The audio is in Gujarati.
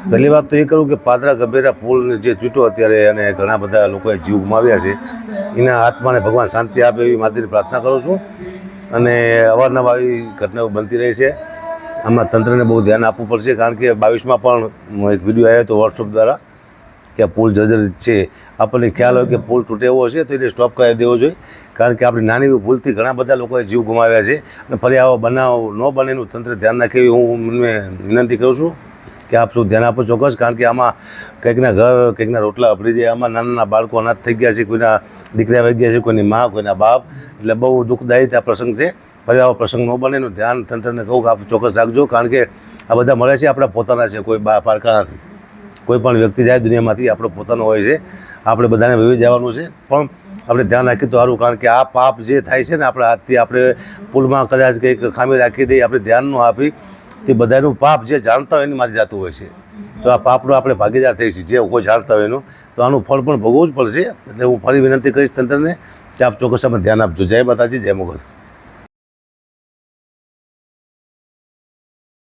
પહેલી વાત તો એ કરું કે પાદરા ગભેરા પુલ જે તૂટ્યો અત્યારે અને ઘણા બધા લોકોએ જીવ ગુમાવ્યા છે, એના આત્માને ભગવાન શાંતિ આપે એવી માતાજીની પ્રાર્થના કરું છું. અને અવારનવાર આવી ઘટનાઓ બનતી રહી છે. આમાં તંત્રને બહુ ધ્યાન આપવું પડશે, કારણ કે 22માં પણ એક વિડીયો આવ્યો હતો વોટ્સઅપ દ્વારા કે પુલ જર્જરિત છે. આપણને ખ્યાલ હોય કે પુલ તૂટે એવો છે તો એને સ્ટોપ કરાવી દેવો જોઈએ, કારણ કે આપણી નાની એવી ભૂલથી ઘણા બધા લોકોએ જીવ ગુમાવ્યા છે. અને ફરી આવો બનાવ ન બને એનું તંત્ર ધ્યાન રાખે એવી હું વિનંતી કરું છું કે આપ શું ધ્યાન આપો ચોક્કસ, કારણ કે આમાં કંઈકના ઘર કંઈકના રોટલા અભરી જાય. આમાં નાના નાના બાળકો અનાથ થઈ ગયા છે, કોઈના દીકરા વહી ગયા છે, કોઈની મા, કોઈના બાપ. એટલે બહુ દુઃખદાયી આ પ્રસંગ છે. ફરી આવો પ્રસંગ ન બને એનું ધ્યાન તંત્રને કહું કે આપ ચોક્કસ રાખજો, કારણ કે આ બધા મળે છે આપણા પોતાના છે, કોઈ પારકા નથી. કોઈ પણ વ્યક્તિ જાય દુનિયામાંથી આપણો પોતાનો હોય છે. આપણે બધાને વહી જવાનું છે, પણ આપણે ધ્યાન રાખીએ તો સારું, કારણ કે આ પાપ જે થાય છે ને આપણા હાથથી, આપણે પુલમાં કદાચ કંઈક ખામી રાખી દઈએ, આપણે ધ્યાન ન આપી, તે બધાનું પાપ જે જાણતા હોય એની માથે જતું હોય છે. તો આ પાપનો આપણે ભાગીદાર થઈ છીએ, જે કોઈ જાણતા હોય એનું, તો આનું ફળ પણ ભોગવવું જ પડશે. એટલે હું ફરી વિનંતી કરીશ તંત્રને કે આપ ચોક્કસ આમાં ધ્યાન આપજો. જય માતાજી, જય મોગલ.